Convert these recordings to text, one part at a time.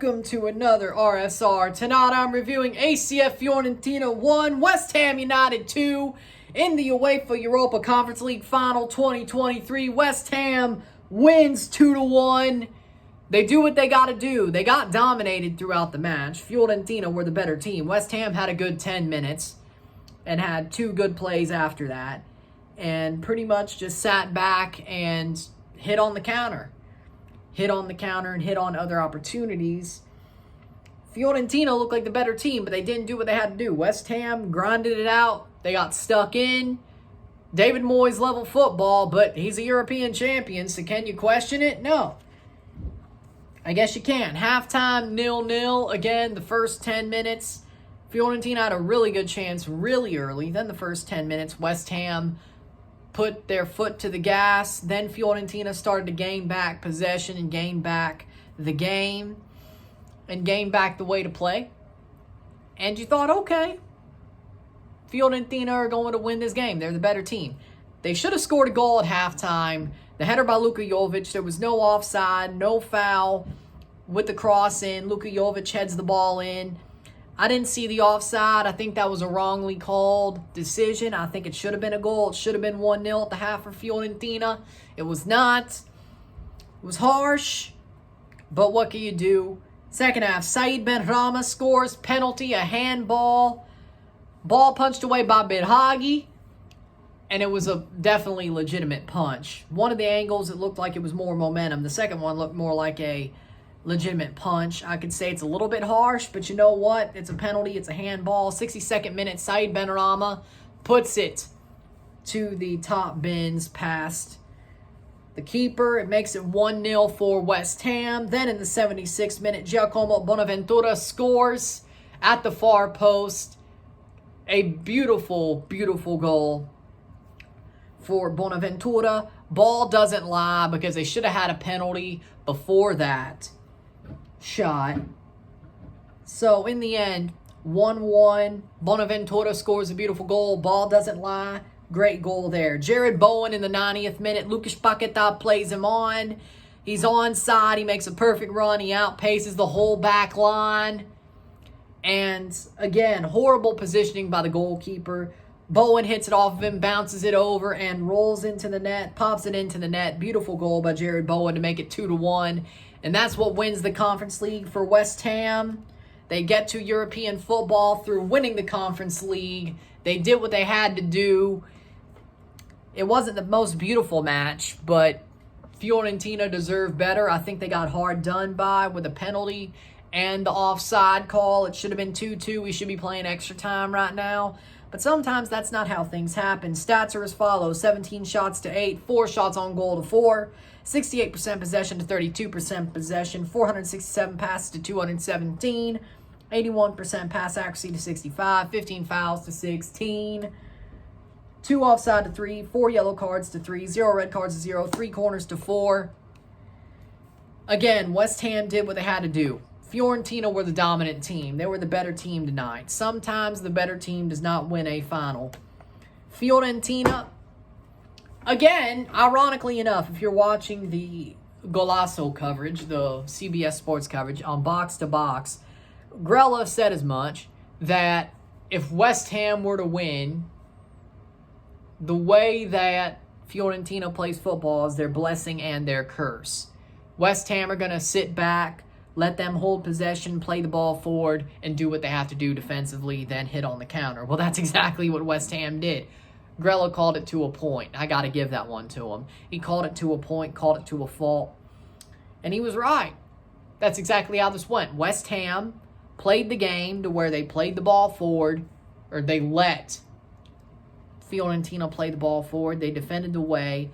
welcome to another RSR. Tonight I'm reviewing ACF Fiorentina 1, West Ham United 2 in the UEFA Europa Conference League Final 2023. West Ham wins 2-1. They do what they got to do. They got dominated throughout the match. Fiorentina were the better team. West Ham had a good 10 minutes and had two good plays after that, and pretty much just sat back and hit on the counter. Hit on the counter and hit on other opportunities. Fiorentina looked like the better team, but they didn't do what they had to do. West Ham grinded it out. They got stuck in. David Moyes level football, but he's a European champion, so can you question it? No. I guess you can. Halftime, 0-0. Again, the first 10 minutes, Fiorentina had a really good chance really early. Then the first 10 minutes, West Ham put their foot to the gas. Then Fiorentina started to gain back possession and gain back the game and gain back the way to play. And you thought, okay, Fiorentina are going to win this game. They're the better team. They should have scored a goal at halftime. The header by Luka Jovic, there was no offside, no foul with the cross in. Luka Jovic heads the ball in. I didn't see the offside. I think that was a wrongly called decision. I think it should have been a goal. It should have been 1-0 at the half for Fiorentina. It was not. It was harsh, but what can you do? Second half, Said Benrahma scores, penalty, a handball, ball punched away by Birhagi, and it was a definitely legitimate punch. One of the angles, it looked like it was more momentum. The second one looked more like a legitimate punch. I could say it's a little bit harsh, but you know what? It's a penalty. It's a handball. 62nd minute, Said Benrahma puts it to the top bins past the keeper. It makes it 1-0 for West Ham. Then in the 76th minute, Giacomo Bonaventura scores at the far post. A beautiful, beautiful goal for Bonaventura. Ball doesn't lie because they should have had a penalty before that shot. So in the end, 1-1. Bonaventura scores a beautiful goal. Ball doesn't lie. Great goal there. Jared Bowen in the 90th minute. Lucas Paquetá plays him on. He's onside. He makes a perfect run. He outpaces the whole back line. And again, horrible positioning by the goalkeeper. Bowen hits it off of him, bounces it over, and rolls into the net, pops it into the net. Beautiful goal by Jared Bowen to make it 2-1. And that's what wins the Conference League for West Ham. They get to European football through winning the Conference League. They did what they had to do. It wasn't the most beautiful match, but Fiorentina deserved better. I think they got hard done by with a penalty and the offside call. It should have been 2-2. We should be playing extra time right now. But sometimes that's not how things happen. Stats are as follows: 17 shots to 8, 4 shots on goal to 4, 68% possession to 32% possession, 467 passes to 217, 81% pass accuracy to 65, 15 fouls to 16, 2 offside to 3, 4 yellow cards to 3, 0 red cards to 0, 3 corners to 4. Again, West Ham did what they had to do. Fiorentina were the dominant team. They were the better team tonight. Sometimes the better team does not win a final. Fiorentina, again, ironically enough, if you're watching the Golasso coverage, the CBS Sports coverage on Box to Box, Grella said as much, that if West Ham were to win, the way that Fiorentina plays football is their blessing and their curse. West Ham are going to sit back, let them hold possession, play the ball forward, and do what they have to do defensively, then hit on the counter. Well, that's exactly what West Ham did. Grella called it to a point. I got to give that one to him. He called it to a point, called it to a fault, and he was right. That's exactly how this went. West Ham played the game to where they played the ball forward, or they let Fiorentina play the ball forward. They defended the way,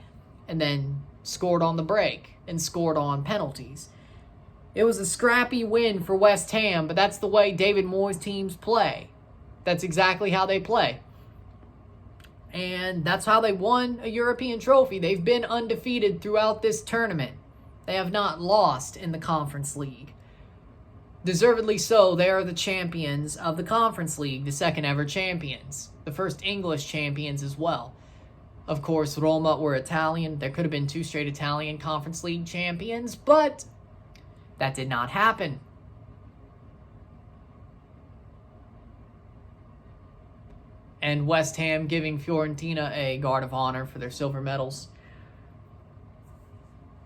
and then scored on the break and scored on penalties. It was a scrappy win for West Ham, but that's the way David Moyes teams play. That's exactly how they play. And that's how they won a European trophy. They've been undefeated throughout this tournament. They have not lost in the Conference League. Deservedly so, they are the champions of the Conference League, the second ever champions. The first English champions as well. Of course, Roma were Italian. There could have been 2 straight Italian Conference League champions, but that did not happen. and West Ham giving Fiorentina a guard of honor for their silver medals.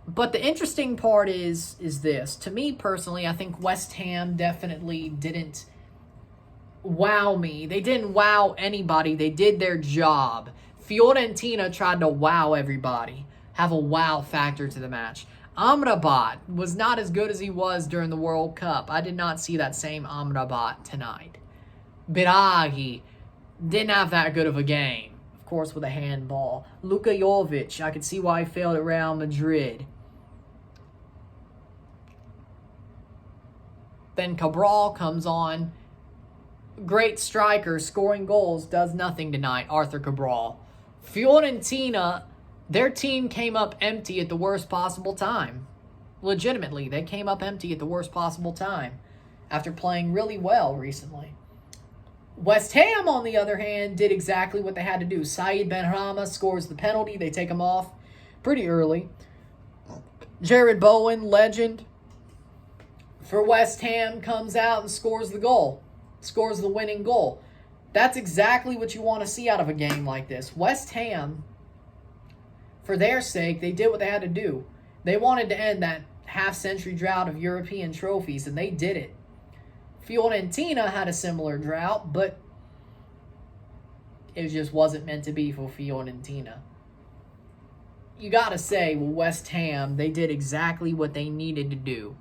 But the interesting part is this. To me personally, I think West Ham definitely didn't wow me. They didn't wow anybody. They did their job. Fiorentina tried to wow everybody, have a wow factor to the match. Amrabat was not as good as he was during the World Cup. I did not see that same Amrabat tonight. Biraghi didn't have that good of a game. Of course, with a handball. Luka Jovic, I could see why he failed at Real Madrid. Then Cabral comes on. Great striker, scoring goals, does nothing tonight. Arthur Cabral. Fiorentina, their team came up empty at the worst possible time. Legitimately, they came up empty at the worst possible time after playing really well recently. West Ham, on the other hand, did exactly what they had to do. Said Benrahma scores the penalty. They take him off pretty early. Jared Bowen, legend for West Ham, comes out and scores the goal. Scores the winning goal. That's exactly what you want to see out of a game like this. West Ham, for their sake, they did what they had to do. They wanted to end that half-century drought of European trophies, and they did it. Fiorentina had a similar drought, but it just wasn't meant to be for Fiorentina. You got to say, well, West Ham, they did exactly what they needed to do.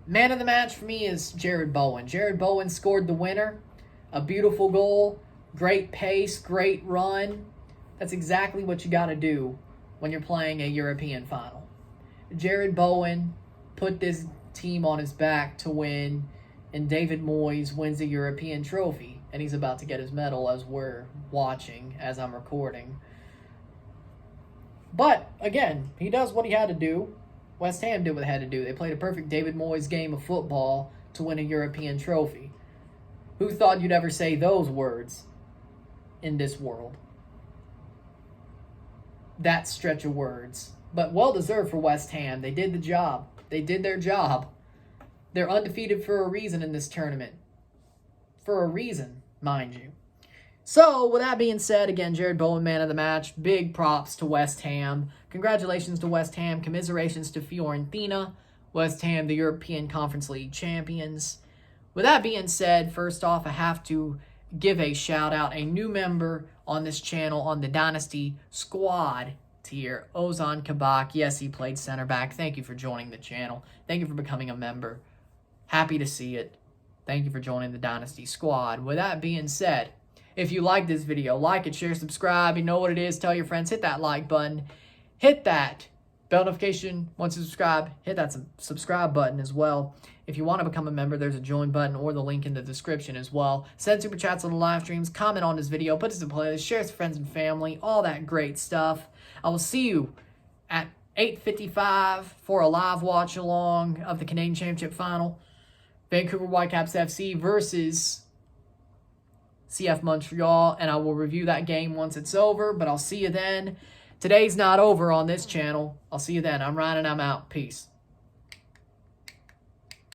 Man of the match for me is Jared Bowen. Jared Bowen scored the winner. A beautiful goal. Great pace. Great run. That's exactly what you got to do when you're playing a European final. Jared Bowen put this team on his back to win, and David Moyes wins a European trophy. And he's about to get his medal as we're watching, as I'm recording. But, again, he does what he had to do. West Ham did what they had to do. They played a perfect David Moyes game of football to win a European trophy. Who thought you'd ever say those words in this world? That stretch of words. But well-deserved for West Ham. They did the job. They did their job. They're undefeated for a reason in this tournament. For a reason, mind you. So, with that being said, again, Jared Bowen, man of the match. Big props to West Ham. Congratulations to West Ham. Commiserations to Fiorentina. West Ham, the European Conference League champions. With that being said, first off, I have to give a shout-out. A new member on this channel on the Dynasty Squad tier, Ozan Kabak. Yes, he played center back. Thank you for joining the channel. Thank you for becoming a member. Happy to see it. Thank you for joining the Dynasty Squad. With that being said, if you like this video, like it, share, subscribe. You know what it is. Tell your friends. Hit that like button. Hit that bell notification. Once you subscribe, hit that subscribe button as well. If you want to become a member, there's a join button or the link in the description as well. Send super chats on the live streams. Comment on this video. Put this in playlist. Share it with friends and family. All that great stuff. I will see you at 8:55 for a live watch along of the Canadian Championship Final. Vancouver Whitecaps FC versus CF Montreal, and I will review that game once it's over, but I'll see you then. Today's not over on this channel. I'll see you then. I'm Ryan, and I'm out. Peace.